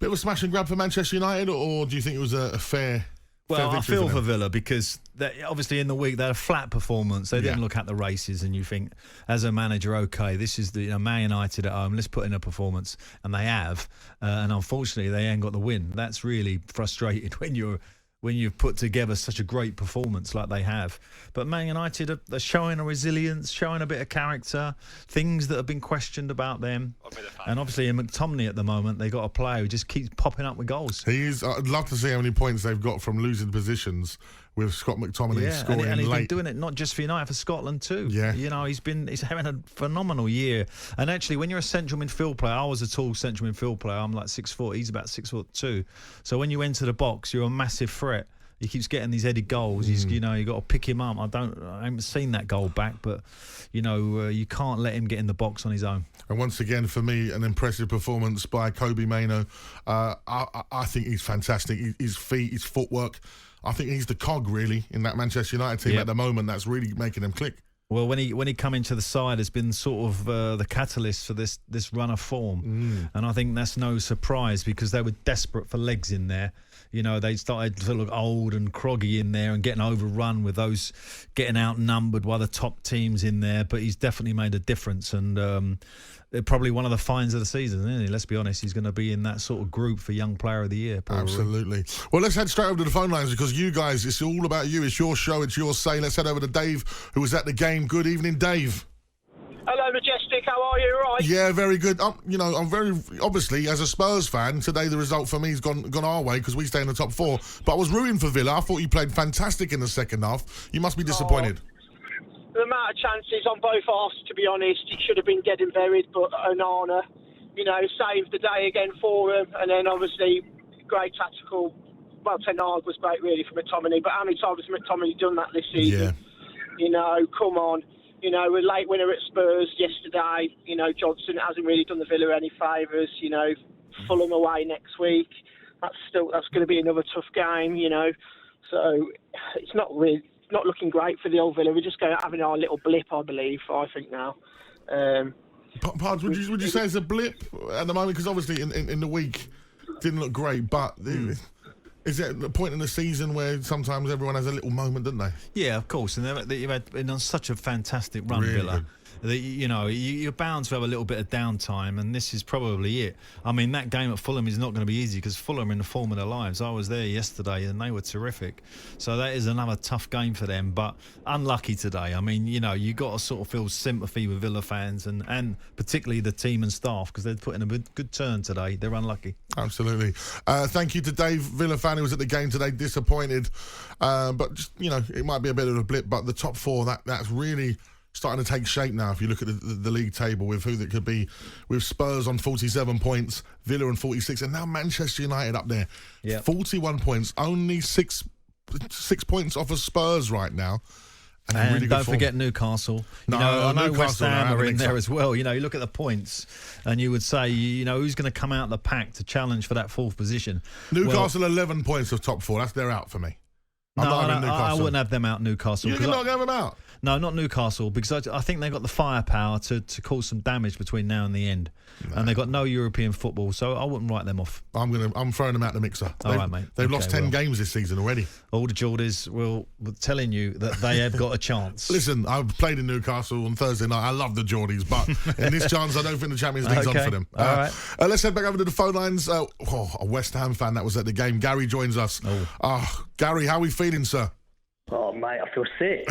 Bit of a smash and grab for Manchester United, or do you think it was a fair? Well, I feel for Villa because obviously in the week they had a flat performance. They didn't look at the races, and you think, as a manager, okay, this is the Man United at home. Let's put in a performance, and they have. And unfortunately, they ain't got the win. That's really frustrating when you've put together such a great performance like they have. But Man United are showing a resilience, showing a bit of character, things that have been questioned about them. And obviously in McTominay at the moment, they got a player who just keeps popping up with goals. I'd love to see how many points they've got from losing positions with Scott McTominay scoring and he's late. been doing it not just for United, for Scotland too. Yeah. You know, he's having a phenomenal year. And actually, when you're a central midfield player, I was a tall central midfield player. I'm like 6'4", he's about 6'2". So when you enter the box, you're a massive threat. He keeps getting these headed goals. You got to pick him up. I haven't seen that goal back, but you can't let him get in the box on his own. And once again, for me, an impressive performance by Kobbie Mainoo. I think he's fantastic. His feet, his footwork. I think he's the cog really in that Manchester United team at the moment. That's really making them click. Well, when he come into the side, has been sort of the catalyst for this run of form, and I think that's no surprise because they were desperate for legs in there. You know, they started to look old and croggy in there and getting overrun with those getting outnumbered by the top teams in there. But he's definitely made a difference, and probably one of the finds of the season, isn't he? Let's be honest, he's going to be in that sort of group for Young Player of the Year. Probably. Absolutely. Well, let's head straight over to the phone lines because you guys, it's all about you. It's your show. It's your say. Let's head over to Dave, who was at the game. Good evening, Dave. Hello, Majestic. How are you? Right? Yeah, very good. I'm very obviously as a Spurs fan today. The result for me has gone our way because we stay in the top four. But I was rooting for Villa. I thought you played fantastic in the second half. You must be disappointed. The amount of chances on both halves, to be honest, it should have been dead and buried. But Onana, saved the day again for him. And then obviously, great tactical. Well, Ten Hag was great really for McTominay. But how many times has McTominay done that this season? Yeah. Come on. We're late winner at Spurs yesterday. Johnson hasn't really done the Villa any favours. Fulham away next week. That's going to be another tough game. So it's not looking great for the old Villa. We're just having our little blip, I believe. I think now. Pards, would you say it's a blip at the moment? Because obviously in the week didn't look great, but. Is it a point in the season where sometimes everyone has a little moment, don't they? Yeah, of course. And you've been on such a fantastic run, really Villa. That, you're bound to have a little bit of downtime, and this is probably it. I mean, that game at Fulham is not going to be easy because Fulham are in the form of their lives. I was there yesterday, and they were terrific. So that is another tough game for them, but unlucky today. I mean, you got to sort of feel sympathy with Villa fans and particularly the team and staff because they're putting a good turn today. They're unlucky. Absolutely. Thank you to Dave, Villa fan who was at the game today, disappointed. But just, it might be a bit of a blip, but the top four, that's really starting to take shape now if you look at the league table with who that could be, with Spurs on 47 points, Villa on 46, and now Manchester United up there. 41 points, only six points off of Spurs right now. And really don't forget Newcastle. I know West Ham are in there as well. You look at the points and you would say, who's going to come out of the pack to challenge for that fourth position? Newcastle 11 points of top four. They're out for me. I wouldn't have them out, Newcastle. You cannot have them out? No, not Newcastle, because I think they've got the firepower to cause some damage between now and the end. No. And they've got no European football, so I wouldn't write them off. I'm throwing them out the mixer. All right, mate. They've lost 10 games this season already. All the Geordies were telling you that they have got a chance. Listen, I played in Newcastle on Thursday night. I love the Geordies, but in this chance, I don't think the Champions League's on for them. All right. Let's head back over to the phone lines. A West Ham fan that was at the game. Gary joins us. Gary, how are we feeling, sir? Oh, mate, I feel sick.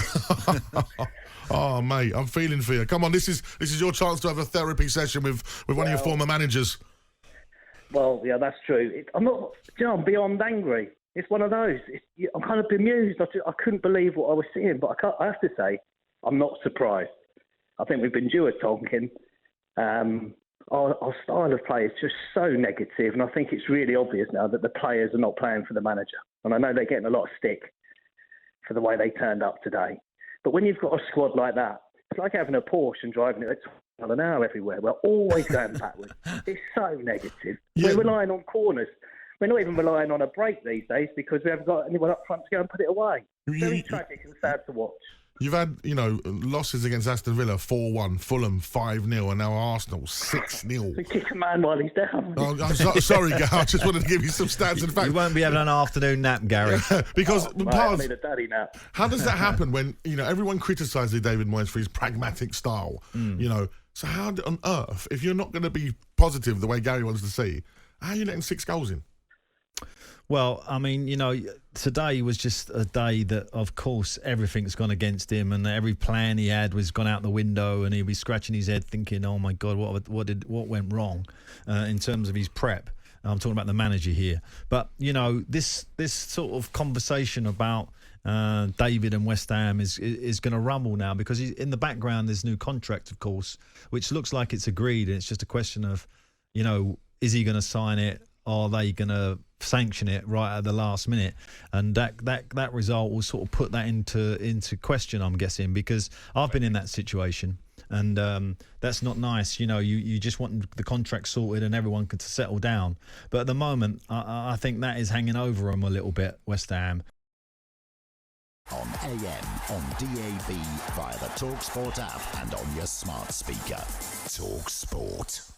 Oh, mate, I'm feeling for you. Come on, this is your chance to have a therapy session with one of your former managers. Well, yeah, that's true. I'm beyond angry. It's one of those. I'm kind of bemused. I couldn't believe what I was seeing, but I have to say, I'm not surprised. I think we've been due a tonking. Our style of play is just so negative, and I think it's really obvious now that the players are not playing for the manager. And I know they're getting a lot of stick for the way they turned up today. But when you've got a squad like that, it's like having a Porsche and driving it at 12 miles an hour everywhere. We're always going backwards. It's so negative. Yeah. We're relying on corners. We're not even relying on a break these days because we haven't got anyone up front to go and put it away. Very tragic and sad to watch. You've had, losses against Aston Villa 4-1, Fulham 5-0, and now Arsenal 6-0. We kick a man while he's down. Oh, I'm sorry, Gal. I just wanted to give you some stats and facts. You won't be having an afternoon nap, Gary. Because Mate, I need a daddy nap. how does that happen when everyone criticises David Moyes for his pragmatic style? So how on earth, if you're not going to be positive the way Gary wants to see, how are you letting 6 goals in? Well, I mean, today was just a day that, of course, everything's gone against him, and every plan he had was gone out the window, and he'll be scratching his head thinking, "Oh my God, what went wrong in terms of his prep?" I'm talking about the manager here, but this sort of conversation about David and West Ham is going to rumble now, because in the background there's new contract, of course, which looks like it's agreed, and it's just a question of, is he going to sign it? Are they going to sanction it right at the last minute? And that result will sort of put that into question, I'm guessing, because I've been in that situation, and that's not nice. You just want the contract sorted and everyone to settle down. But at the moment, I think that is hanging over them a little bit, West Ham. On AM, on DAB, via the talkSPORT app and on your smart speaker. talkSPORT.